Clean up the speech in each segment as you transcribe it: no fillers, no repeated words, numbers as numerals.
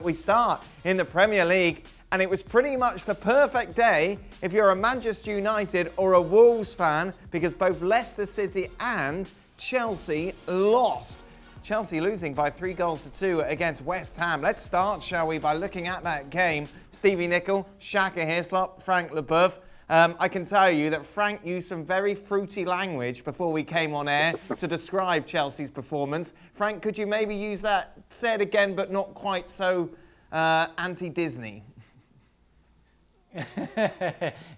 We start in the Premier League, and it was pretty much the perfect day if you're a Manchester United or a Wolves fan, because both Leicester City and Chelsea lost. Chelsea losing by 3-2 against West Ham. Let's start, shall we, by looking at that game. Steve Nicol, Shaka Hislop, Frank Leboeuf. I can tell you that Frank used some very fruity language before we came on air to describe Chelsea's performance. Frank, could you maybe use that, say it again, but not quite so anti-Disney?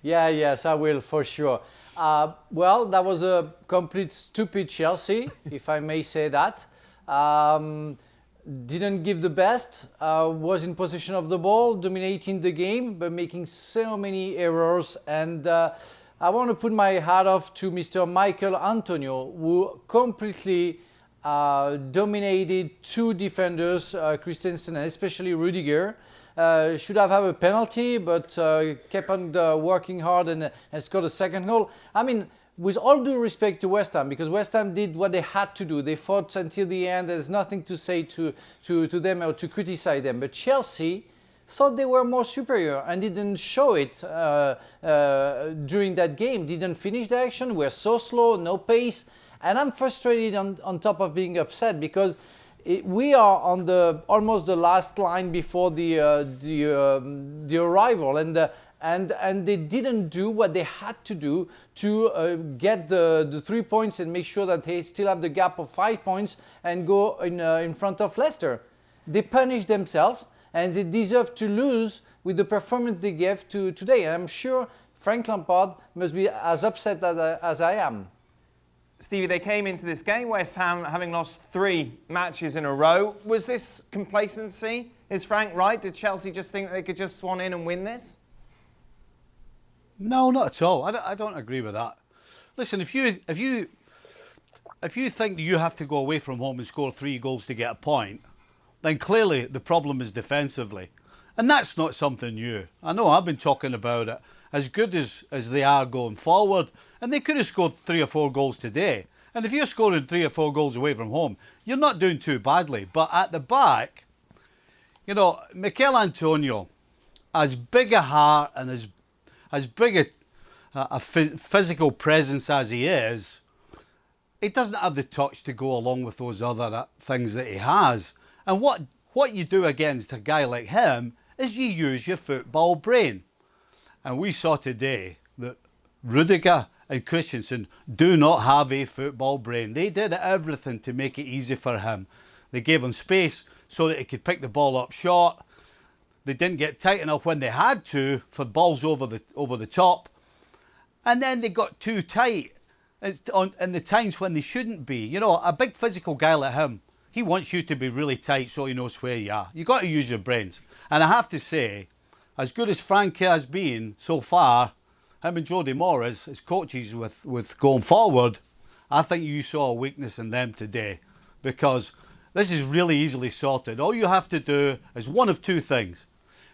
Yes, I will, for sure. Well, that was a complete stupid Chelsea, if I may say that. Didn't give the best, was in possession of the ball, dominating the game, but making so many errors. And I want to put my hat off to Mr. Michael Antonio, who completely dominated two defenders, Christensen and especially Rudiger. Should have had a penalty, but kept on working hard and scored a second goal. I mean, with all due respect to West Ham, because West Ham did what they had to do. They fought until the end. There's nothing to say to them or to criticize them. But Chelsea thought they were more superior and didn't show it during that game. Didn't finish the action. Were so slow, no pace. And I'm frustrated on top of being upset because we are on almost the last line before the arrival, and they didn't do what they had to do to get the 3 points and make sure that they still have the gap of 5 points and go in front of Leicester. They punished themselves and they deserve to lose with the performance they gave today. And I'm sure Frank Lampard must be as upset as I am. Stevie, they came into this game, West Ham, having lost 3 matches in a row. Was this complacency? Is Frank right? Did Chelsea just think that they could just swan in and win this? No, not at all. I don't agree with that. Listen, if you think that you have to go away from home and score 3 goals to get a point, then clearly the problem is defensively. And that's not something new. I know I've been talking about it. As good as they are going forward, and they could have scored 3 or 4 goals today. And if you're scoring 3 or 4 goals away from home, you're not doing too badly. But at the back, you know, Michail Antonio, as big a heart and as big a physical presence as he is, he doesn't have the touch to go along with those other things that he has. And what you do against a guy like him is you use your football brain. And we saw today that Rudiger and Christensen do not have a football brain. They did everything to make it easy for him. They gave him space so that he could pick the ball up short. They didn't get tight enough when they had to for balls over the top. And then they got too tight in the times when they shouldn't be. You know, a big physical guy like him, he wants you to be really tight so he knows where you are. You've got to use your brains. And I have to say, as good as Frank has been so far, him and Jody Moyes as coaches with going forward, I think you saw a weakness in them today, because this is really easily sorted. All you have to do is one of 2 things.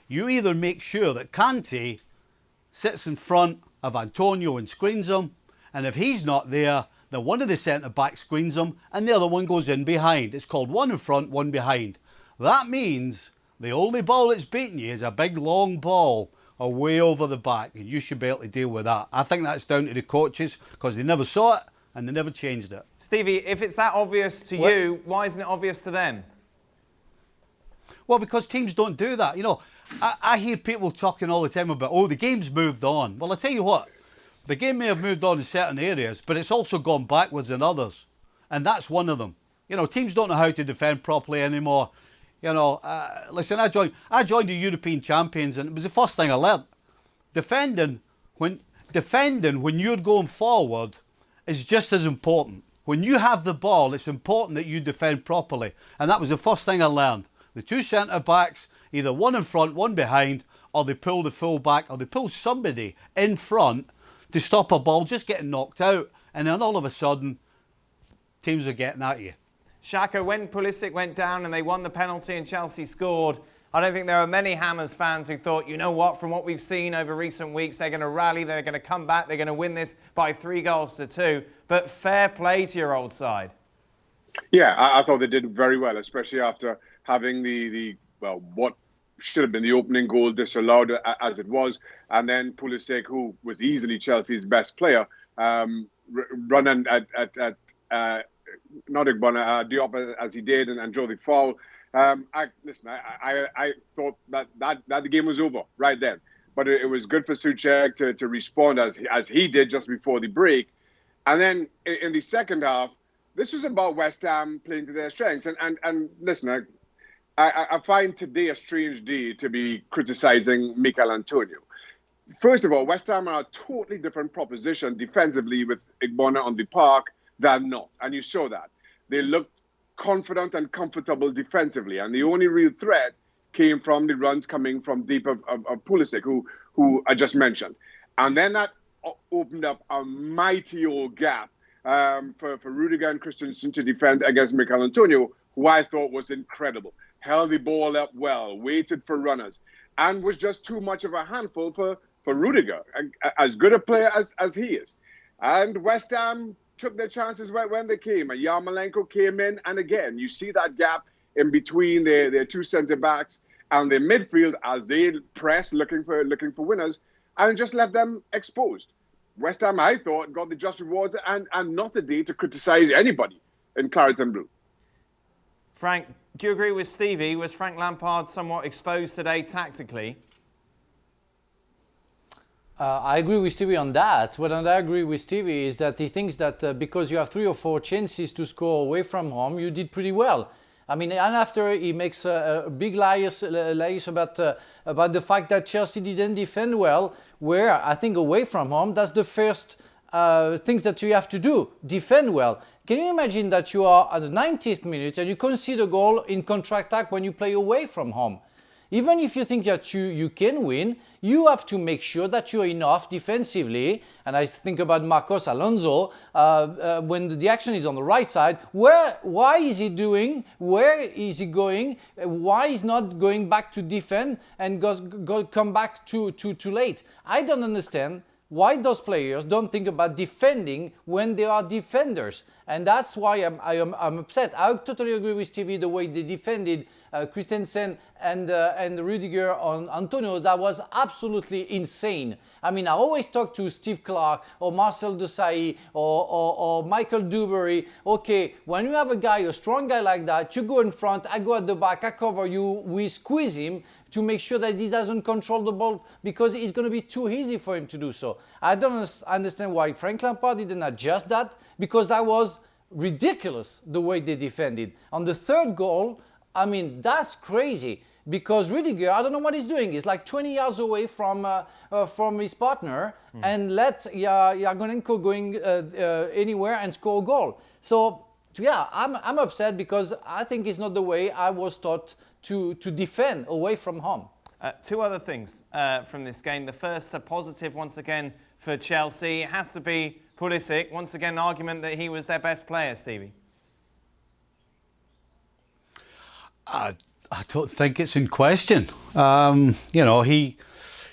You either make sure that Kante sits in front of Antonio and screens him, and if he's not there, then one of the centre-backs screens him, and the other one goes in behind. It's called 1 in front, 1 behind. That means the only ball that's beating you is a big long ball away over the back, and you should be able to deal with that. I think that's down to the coaches because they never saw it and they never changed it. Stevie, if it's that obvious to you, why isn't it obvious to them? Well, because teams don't do that. You know, I hear people talking all the time about, oh, the game's moved on. Well, I tell you what, the game may have moved on in certain areas, but it's also gone backwards in others, and that's one of them. You know, teams don't know how to defend properly anymore. You know, listen, I joined the European champions, and it was the first thing I learned. Defending when you're going forward is just as important. When you have the ball, it's important that you defend properly. And that was the first thing I learned. The 2 centre-backs, either 1 in front, 1 behind, or they pull the full-back, or they pull somebody in front to stop a ball just getting knocked out. And then all of a sudden, teams are getting at you. Shaka, when Pulisic went down and they won the penalty and Chelsea scored, I don't think there were many Hammers fans who thought, you know what, from what we've seen over recent weeks, they're going to rally, they're going to come back, they're going to win this by 3-2. But fair play to your old side. Yeah, I thought they did very well, especially after having the well, what should have been the opening goal disallowed as it was. And then Pulisic, who was easily Chelsea's best player, running at not Igbona, Diop as he did and drove the foul. I thought that the game was over right then. But it was good for Souček to respond as he did just before the break. And then in the second half, this was about West Ham playing to their strengths. And listen, I find today a strange day to be criticizing Mikel Antonio. First of all, West Ham are a totally different proposition defensively with Igbona on the park than not. And you saw that. They looked confident and comfortable defensively. And the only real threat came from the runs coming from deep of Pulisic, who I just mentioned. And then that opened up a mighty old gap for Rudiger and Christensen to defend against Mikel Antonio, who I thought was incredible. Held the ball up well, waited for runners, and was just too much of a handful for Rudiger, as good a player as he is. And West Ham took their chances when they came. And Yarmolenko came in, and again, you see that gap in between their two centre-backs and their midfield as they press, looking for winners, and just left them exposed. West Ham, I thought, got the just rewards and not a day to criticise anybody in claret and blue. Frank, do you agree with Stevie? Was Frank Lampard somewhat exposed today tactically? I agree with Stevie on that. What I agree with Stevie is that he thinks that because you have 3 or 4 chances to score away from home, you did pretty well. I mean, and after he makes a big lies about the fact that Chelsea didn't defend well, where I think away from home, that's the first things that you have to do, defend well. Can you imagine that you are at the 90th minute and you concede a goal in counter-attack when you play away from home? Even if you think that you can win, you have to make sure that you're enough defensively. And I think about Marcos Alonso, when the action is on the right side, why is he doing, where is he going, why is not going back to defend and come back too late? I don't understand why those players don't think about defending when they are defenders. And that's why I'm upset. I totally agree with Stevie the way they defended Christensen and Rudiger on Antonio. That was absolutely insane. I mean, I always talk to Steve Clark or Marcel Desailly or Michael Dewberry. Okay, when you have a strong guy like that, you go in front, I go at the back, I cover you, we squeeze him to make sure that he doesn't control the ball because it's going to be too easy for him to do so. I don't understand why Frank Lampard didn't adjust that, because that was ridiculous the way they defended. On the third goal, I mean, that's crazy because Rudiger, I don't know what he's doing. He's like 20 yards away from his partner and let Yarmolenko going anywhere and score a goal. So, yeah, I'm upset because I think it's not the way I was taught to defend away from home. 2 other things from this game. The first, a positive once again for Chelsea. It has to be Pulisic. Once again, an argument that he was their best player, Stevie. I don't think it's in question. You know, he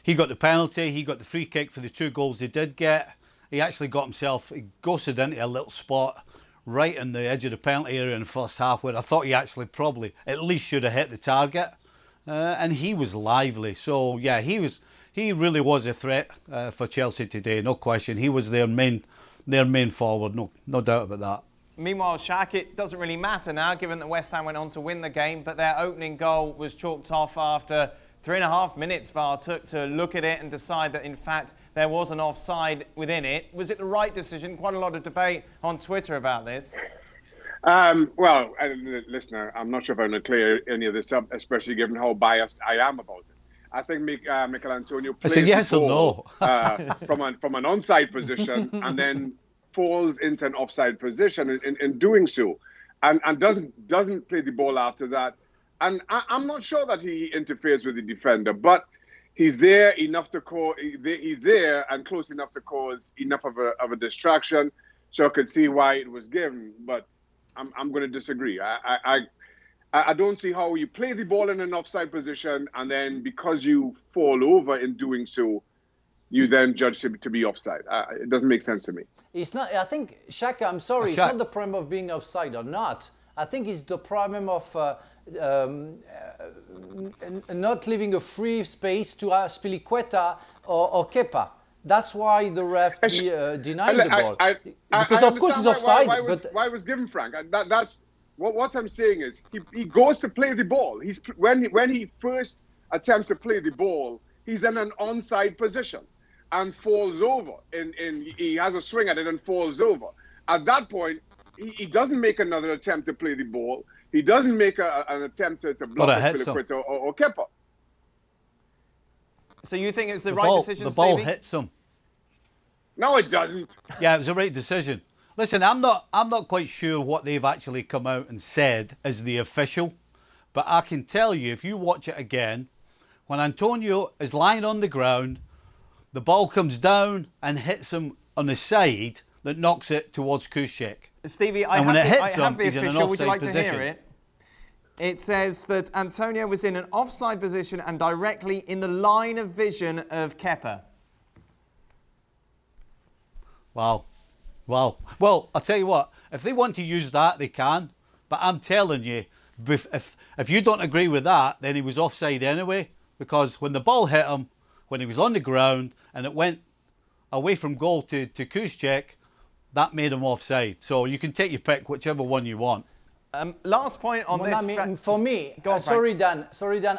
got the penalty, he got the free kick for the 2 goals he did get. He actually got himself, he ghosted into a little spot right on the edge of the penalty area in the first half where I thought he actually probably at least should have hit the target. And he was lively. So, yeah, he really was a threat for Chelsea today, no question. He was their main forward, no doubt about that. Meanwhile, Shaq, it doesn't really matter now, given that West Ham went on to win the game, but their opening goal was chalked off after 3.5 minutes VAR took to look at it and decide that, in fact, there was an offside within it. Was it the right decision? Quite a lot of debate on Twitter about this. Well, listen, I'm not sure if I'm going to clear any of this up, especially given how biased I am about it. I think Mikel Antonio plays yes or no from an onside position and then falls into an offside position in doing so, and doesn't play the ball after that. And I'm not sure that he interferes with the defender, but he's there enough to cause. He's there and close enough to cause enough of a distraction, so I could see why it was given. But I'm going to disagree. I don't see how you play the ball in an offside position and then because you fall over in doing so, you then judge to be offside. It doesn't make sense to me. It's not. I think, Shaka, I'm sorry, it's not the problem of being offside or not. I think it's the problem of not leaving a free space to Azpilicueta or Kepa. That's why the ref denied the ball. Because of course he's offside. Why was given, Frank? That's what I'm saying is he goes to play the ball. When he first attempts to play the ball, he's in an onside position and falls over. He has a swing at it and falls over. At that point, he doesn't make another attempt to play the ball. He doesn't make an attempt to block Azpilicueta or Kepa. So you think it's the right decision, The ball Stevie? hits him. No, it doesn't. Yeah, it was the right decision. Listen, I'm not quite sure what they've actually come out and said as the official, but I can tell you, if you watch it again, when Antonio is lying on the ground, the ball comes down and hits him on the side that knocks it towards Kuszczak. Stevie, I have the official. Would you like to hear it? It says that Antonio was in an offside position and directly in the line of vision of Kepa. Wow. Well, I'll tell you what, if they want to use that, they can. But I'm telling you, if you don't agree with that, then he was offside anyway. Because when the ball hit him, when he was on the ground, and it went away from goal to Kuszczak, that made him offside. So you can take your pick, whichever one you want. Last point on this. For me, sorry Dan,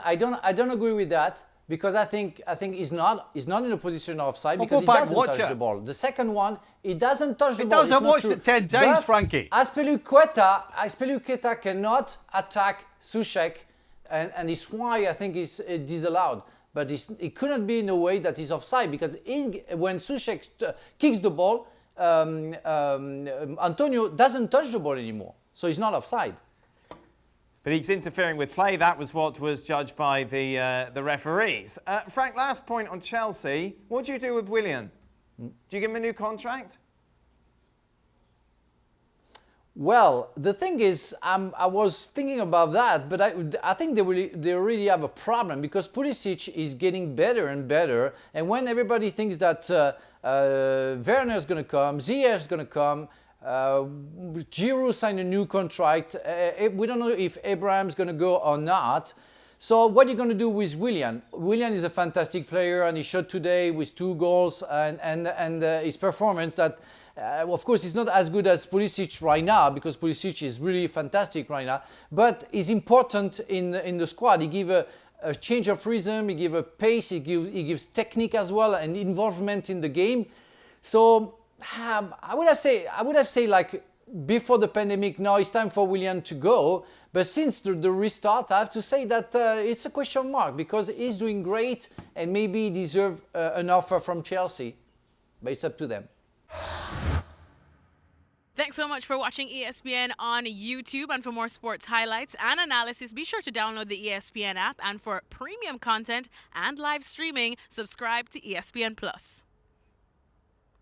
I don't agree with that. Because I think he's not in a position of offside because he doesn't touch the ball. The second one, he doesn't touch the ball. He doesn't watch it 10 times, Frankie. Azpilicueta cannot attack Kuszczak, and it's why I think it's disallowed. But it couldn't be in a way that he's offside because when Kuszczak kicks the ball, Antonio doesn't touch the ball anymore, so he's not offside. But he's interfering with play. That was what was judged by the referees. Frank, last point on Chelsea. What do you do with Willian? Do you give him a new contract? Well, the thing is, I was thinking about that, but I think they really have a problem because Pulisic is getting better and better. And when everybody thinks that Werner's going to come, Ziyech's going to come, Giroud signed a new contract. We don't know if Abraham's going to go or not. So what are you going to do with Willian? Willian is a fantastic player, and he shot today with 2 goals and his performance that, of course, is not as good as Pulisic right now because Pulisic is really fantastic right now. But he's important in the squad. He gives a change of rhythm. He gives a pace. He gives technique as well and involvement in the game. So. I would have said like before the pandemic, now it's time for Willian to go. But since the restart, I have to say that it's a question mark because he's doing great and maybe he deserves an offer from Chelsea. But it's up to them. Thanks so much for watching ESPN on YouTube. And for more sports highlights and analysis, be sure to download the ESPN app. And for premium content and live streaming, subscribe to ESPN Plus.